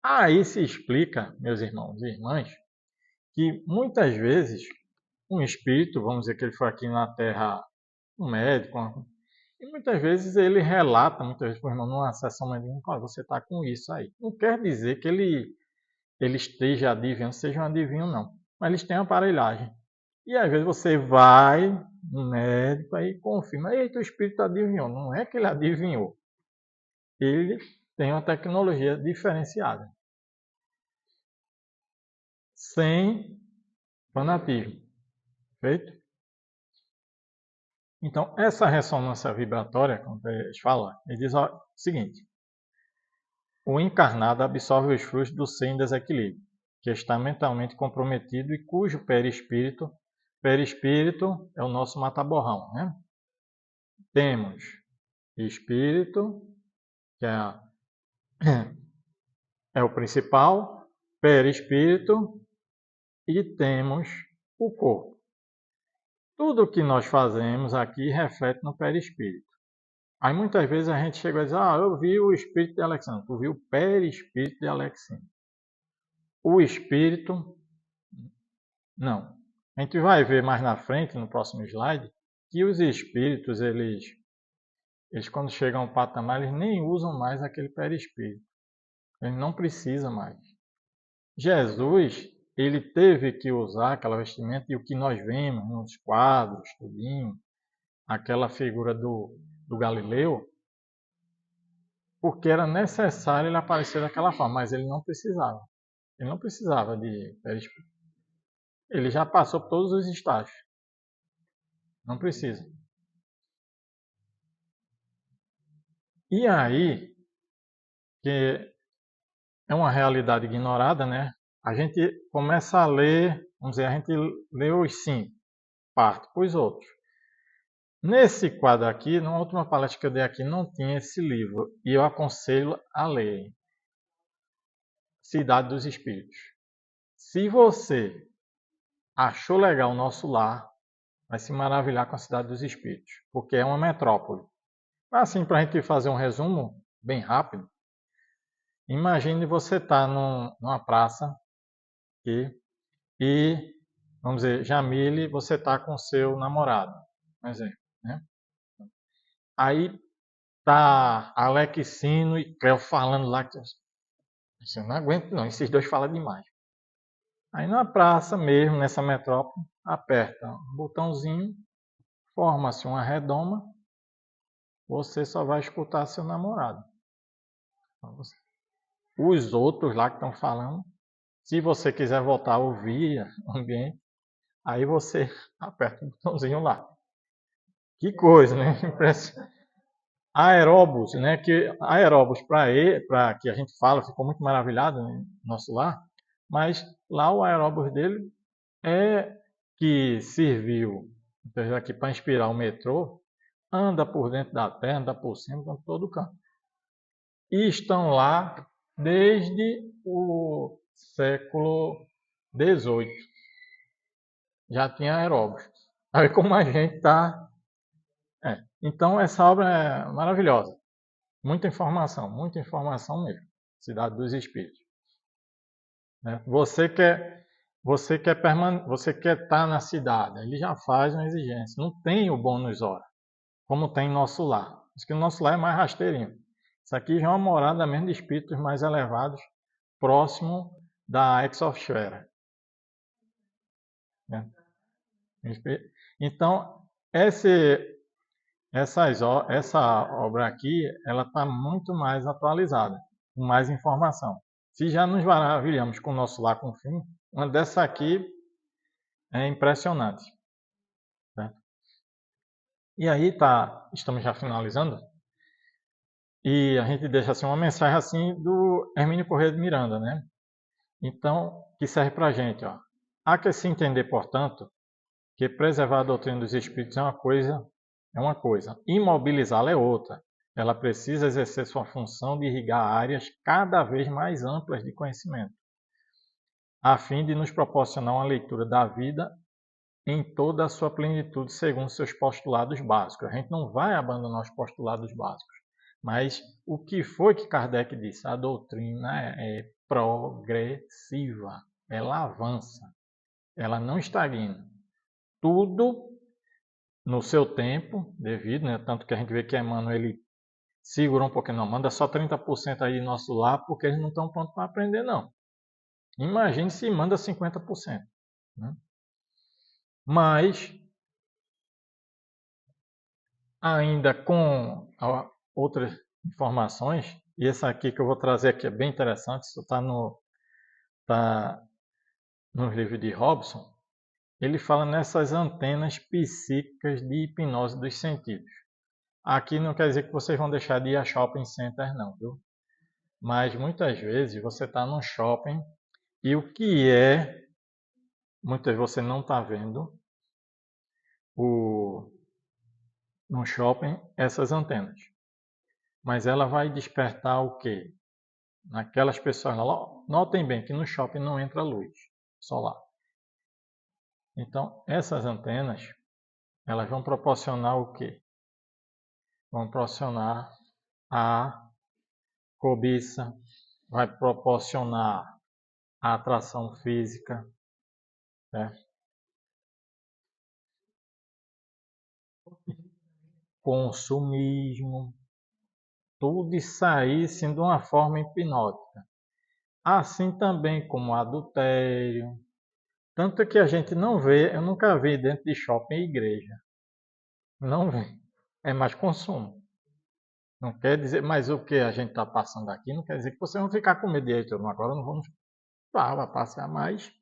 Aí se explica, meus irmãos e irmãs, que muitas vezes um espírito, vamos dizer que ele foi aqui na Terra um médico, e muitas vezes ele relata, muitas vezes para o irmão numa sessão médica, você está com isso aí. Não quer dizer que ele ele esteja adivinhando, seja um adivinho não. Mas eles têm aparelhagem. E às vezes você vai no médico aí confirma, eita, o espírito adivinhou. Não é que ele adivinhou. Ele tem uma tecnologia diferenciada. Sem fanatismo. Perfeito? Então, essa ressonância vibratória, como eles falam, ele diz o seguinte: o encarnado absorve os frutos do ser em desequilíbrio, que está mentalmente comprometido e cujo perispírito é o nosso mata-borrão, né? Temos espírito, que é o principal, perispírito, e temos o corpo. Tudo o que nós fazemos aqui reflete no perispírito. Aí muitas vezes a gente chega e diz, eu vi o espírito de Alexandre. Tu viu o perispírito de Alexandre. O espírito, não. A gente vai ver mais na frente, no próximo slide, que os espíritos, eles quando chegam ao patamar, eles nem usam mais aquele perispírito. Ele não precisa mais. Jesus, ele teve que usar aquela vestimenta e o que nós vemos nos quadros, tudinho, aquela figura do Galileu, porque era necessário ele aparecer daquela forma, mas ele não precisava. Ele não precisava de perispírito. Ele já passou por todos os estágios. Não precisa. E aí, que é uma realidade ignorada, né? A gente começa a ler, vamos dizer, a gente lê os 5, parte para os outros. Nesse quadro aqui, na última palestra que eu dei aqui, não tinha esse livro. E eu aconselho a ler. Cidade dos Espíritos. Se você achou legal o nosso lar, vai se maravilhar com a Cidade dos Espíritos, porque é uma metrópole. Assim, para a gente fazer um resumo bem rápido, imagine você estar numa praça e, vamos dizer, Jamile, você está com seu namorado, por exemplo, né? Aí tá Alexino e Cleo falando lá que eu não aguento não, esses dois falam demais. Aí na praça mesmo, nessa metrópole, aperta um botãozinho, forma-se uma redoma, você só vai escutar seu namorado. Os outros lá que estão falando, se você quiser voltar a ouvir o ambiente, aí você aperta o botãozinho lá. Que coisa, né? Aeróbus, né? Que aeróbus para que a gente fala, ficou muito maravilhado no nosso lar, mas lá o aeróbus dele é que serviu aqui para inspirar o metrô, anda por dentro da terra, anda por cima, por todo canto. E estão lá desde o século XVIII. Já tinha aeróbus. Aí como a gente está... Então essa obra é maravilhosa. Muita informação mesmo. Cidade dos Espíritos. Você quer estar na cidade, ele já faz uma exigência. Não tem o bônus hora, como tem nosso lar. Isso que o nosso lar é mais rasteirinho. Isso aqui já é uma morada mesmo de espíritos mais elevados, próximo da exosfera. Então, essa obra aqui, ela está muito mais atualizada, com mais informação. Se já nos maravilhamos com o nosso lar com fim, uma dessa aqui é impressionante. Certo? E aí estamos já finalizando. E a gente deixa assim, uma mensagem assim do Hermínio Corrêa de Miranda, né? Então, que serve para a gente. Há que se entender, portanto, que preservar a doutrina dos espíritos é uma coisa, imobilizá-la é outra. Ela precisa exercer sua função de irrigar áreas cada vez mais amplas de conhecimento, a fim de nos proporcionar uma leitura da vida em toda a sua plenitude segundo seus postulados básicos. A gente não vai abandonar os postulados básicos, mas o que foi que Kardec disse? A doutrina é progressiva, ela avança, ela não estagna. Tudo no seu tempo devido, né? Tanto que a gente vê que Emmanuel ele segura um pouquinho, não, manda só 30% aí do nosso lar, porque eles não estão prontos para aprender, não. Imagine se manda 50%. Né? Mas, ainda com outras informações, e essa aqui que eu vou trazer aqui é bem interessante, isso está no livro de Robson, ele fala nessas antenas psíquicas de hipnose dos sentidos. Aqui não quer dizer que vocês vão deixar de ir a shopping center, não, viu? Mas muitas vezes você está num shopping e o que é, muitas vezes você não está vendo no shopping essas antenas. Mas ela vai despertar o quê? Naquelas pessoas lá, notem bem que no shopping não entra luz solar. Então, essas antenas, elas vão proporcionar o quê? Vão proporcionar a cobiça, vai proporcionar a atração física, né? Consumismo, tudo isso aí sendo uma forma hipnótica. Assim também como adultério. Tanto que a gente não vê, eu nunca vi dentro de shopping e igreja. Não vê. É mais consumo. Não quer dizer, mas o que a gente está passando aqui não quer dizer que vocês vão ficar com medo de aí, agora não vamos passear mais.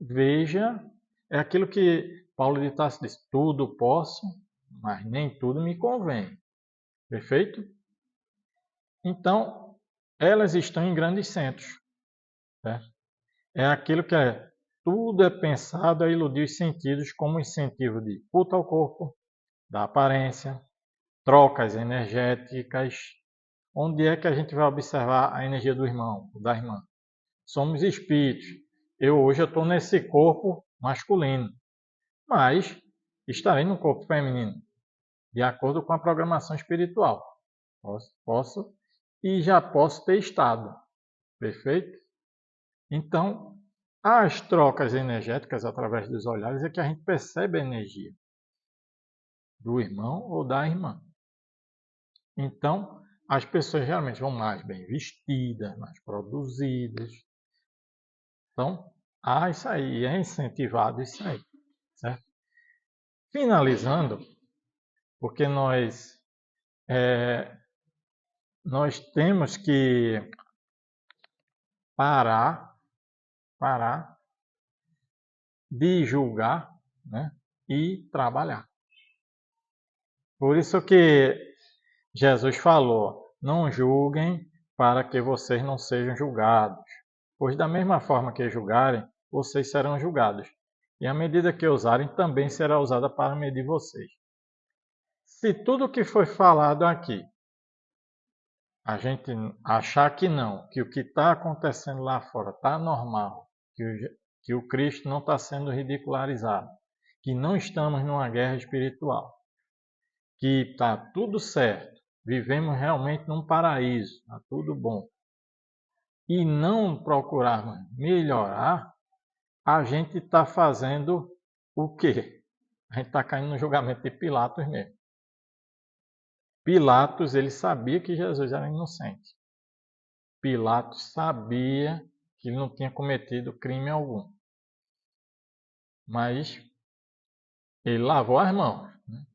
Veja, é aquilo que Paulo de Tarso diz, tudo posso, mas nem tudo me convém. Perfeito? Então, elas estão em grandes centros. Certo? É aquilo que tudo é pensado a iludir os sentidos como incentivo de culto ao corpo, da aparência, trocas energéticas. Onde é que a gente vai observar a energia do irmão, da irmã? Somos espíritos. Hoje eu estou nesse corpo masculino, mas estarei no corpo feminino, de acordo com a programação espiritual. Posso e já posso ter estado. Perfeito? Então, as trocas energéticas através dos olhares é que a gente percebe a energia do irmão ou da irmã. Então, as pessoas geralmente vão mais bem vestidas, mais produzidas. Então, há isso aí, é incentivado isso aí, certo? Finalizando, porque nós temos que parar de julgar, né, e trabalhar. Por isso que Jesus falou, não julguem para que vocês não sejam julgados. Pois da mesma forma que julgarem, vocês serão julgados. E a medida que usarem também será usada para medir vocês. Se tudo o que foi falado aqui, a gente achar que não, que o que está acontecendo lá fora está normal, que o Cristo não está sendo ridicularizado, que não estamos numa guerra espiritual, que está tudo certo, vivemos realmente num paraíso, está tudo bom, e não procurarmos melhorar, a gente está fazendo o quê? A gente está caindo no julgamento de Pilatos mesmo. Pilatos, ele sabia que Jesus era inocente. Pilatos sabia que ele não tinha cometido crime algum. Mas ele lavou as mãos. Né?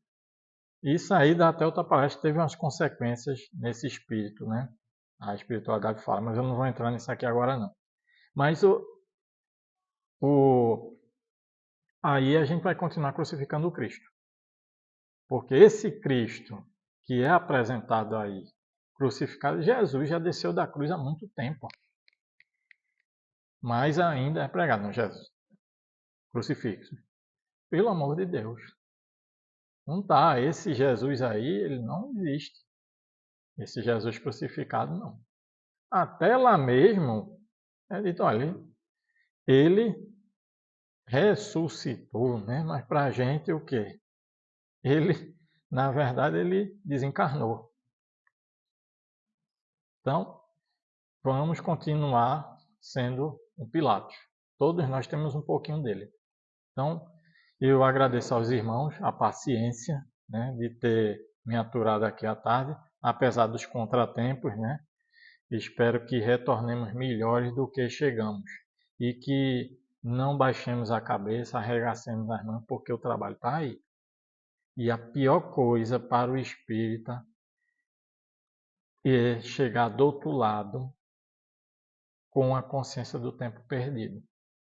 Isso aí dá até outra palestra, teve umas consequências nesse espírito, né? A espiritualidade fala, mas eu não vou entrar nisso aqui agora não. Mas aí a gente vai continuar crucificando o Cristo. Porque esse Cristo que é apresentado aí, crucificado, Jesus já desceu da cruz há muito tempo. Mas ainda é pregado, não, Jesus. Crucifixo. Pelo amor de Deus. Não tá. Esse Jesus aí, ele não existe. Esse Jesus crucificado, não. Até lá mesmo, é dito, olha, ele ressuscitou, né? Mas para a gente o quê? Ele, na verdade, ele desencarnou. Então, vamos continuar sendo um Pilatos. Todos nós temos um pouquinho dele. Então, eu agradeço aos irmãos a paciência, né, de ter me aturado aqui à tarde, apesar dos contratempos, né? Espero que retornemos melhores do que chegamos. e que não baixemos a cabeça, arregacemos as mãos, porque o trabalho está aí. E a pior coisa para o espírita é chegar do outro lado com a consciência do tempo perdido.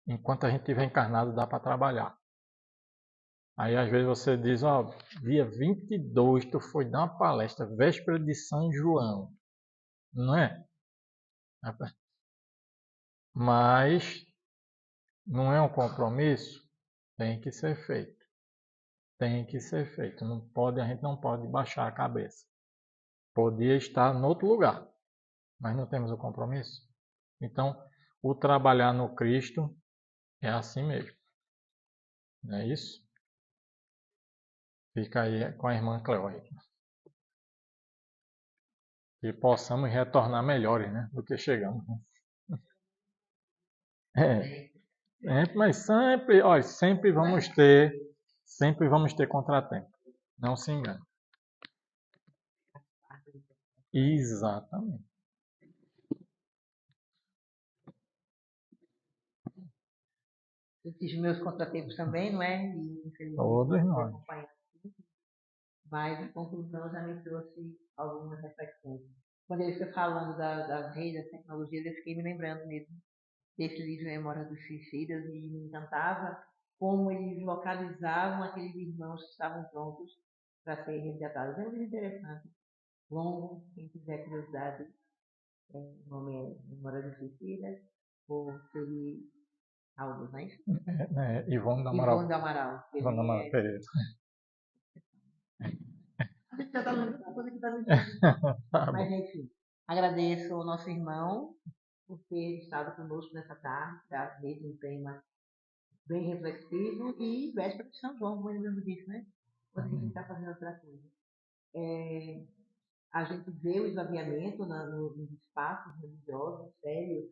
Enquanto a gente estiver encarnado, dá para trabalhar. Aí às vezes você diz, ó, dia 22 tu foi dar uma palestra, véspera de São João. Não é? Mas não é um compromisso? Tem que ser feito. Tem que ser feito. Não pode, a gente não pode baixar a cabeça. Podia estar em outro lugar, mas não temos o compromisso. Então, o trabalhar no Cristo é assim mesmo. Não é isso? Fica aí com a irmã Cleóide. Que possamos retornar melhores, né, do que chegamos. Mas sempre, olha, sempre vamos ter contratempo. Não se engane. Exatamente. Eu tive meus contratempos também, não é? E infelizmente Todos não nós. acompanhar. Mas a conclusão já me trouxe algumas reflexões. Quando ele foi falando das redes, das tecnologias, eu fiquei me lembrando mesmo desse livro Memória dos Suicidas e me encantava como eles localizavam aqueles irmãos que estavam prontos para serem resgatados. É um livro interessante, longo, quem tiver curiosidade, o nome é Memória dos Suicidas, por Felipe Alves, não é isso? Ivone do Ivone do Amaral. Amaral. Ivone do Amaral Pereira. A gente já está lembrando, coisa que está Tá Mas, bom. enfim, agradeço ao nosso irmão por ter estado conosco nessa tarde, tá? Mesmo um tema bem reflexivo e véspera de São João, como ele mesmo disse, né? Quando a gente está fazendo outra coisa. A gente vê o esvaziamento nos espaços religiosos, sérios,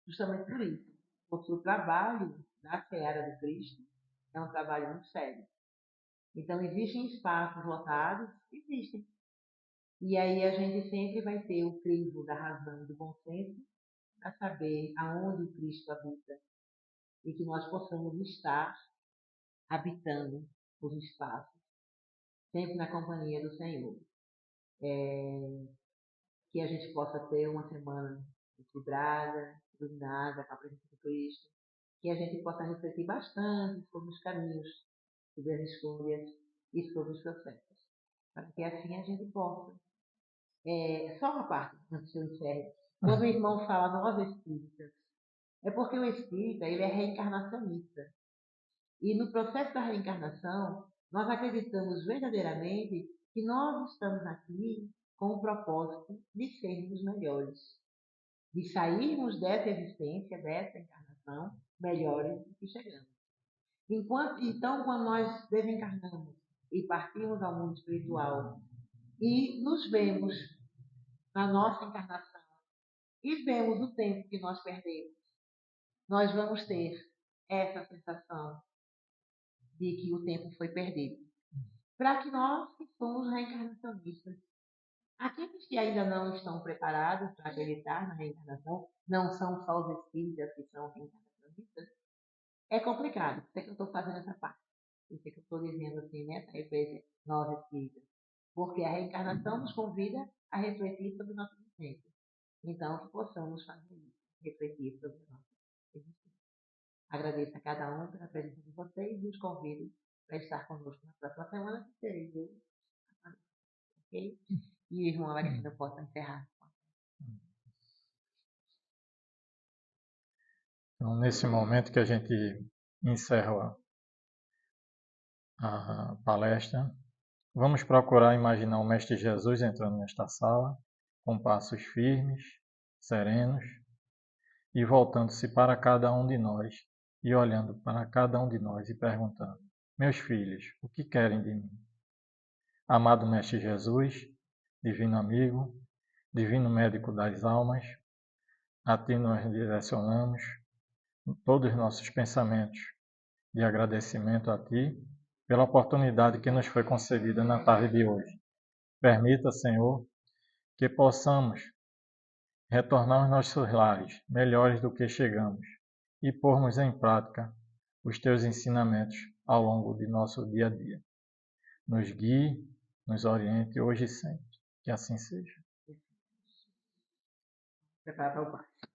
justamente por isso. Porque o trabalho da Seara do Cristo é um trabalho muito sério. Então, existem espaços lotados? Existem. E aí a gente sempre vai ter o crivo da razão e do bom senso para saber aonde o Cristo habita e que nós possamos estar habitando os espaços, sempre na companhia do Senhor. Que a gente possa ter uma semana equilibrada, iluminada com a presença de Cristo, que a gente possa refletir bastante sobre os caminhos, sobre as escolhas e sobre os processos, para que assim a gente possa. Só uma parte, antes de eu encerrar. Quando o irmão fala nós espíritas, é porque o espírita ele é reencarnacionista. E no processo da reencarnação, nós acreditamos verdadeiramente que nós estamos aqui com o propósito de sermos melhores, de sairmos dessa existência, dessa encarnação, melhores do que chegamos. Então, quando nós desencarnamos e partimos ao mundo espiritual e nos vemos na nossa encarnação e vemos o tempo que nós perdemos, nós vamos ter essa sensação de que o tempo foi perdido. Para que nós que somos reencarnacionistas, aqueles que ainda não estão preparados para acreditar na reencarnação, não são só os espíritas que são reencarnacionistas, é complicado. Por que eu estou fazendo essa parte? Por que eu estou dizendo assim, nessa referência, nós espíritas? Porque a reencarnação nos convida a refletir sobre nossa existência. Então, que possamos fazer isso, refletir sobre nossa existência. Agradeço a cada um pela presença de vocês e os convido para estar conosco na próxima semana, que serei eu. Ok? E o irmão Alexandre possa encerrar. Então, nesse momento que a gente encerra a palestra, vamos procurar imaginar o Mestre Jesus entrando nesta sala, com passos firmes, serenos, e voltando-se para cada um de nós, e olhando para cada um de nós e perguntando: meus filhos, o que querem de mim? Amado Mestre Jesus, divino amigo, divino médico das almas, a ti nós direcionamos todos os nossos pensamentos de agradecimento a ti pela oportunidade que nos foi concedida na tarde de hoje. Permita, Senhor, que possamos retornar aos nossos lares melhores do que chegamos e pormos em prática os teus ensinamentos ao longo de nosso dia a dia. Nos guie, nos oriente hoje e sempre. Que assim seja. Prepara para o passe.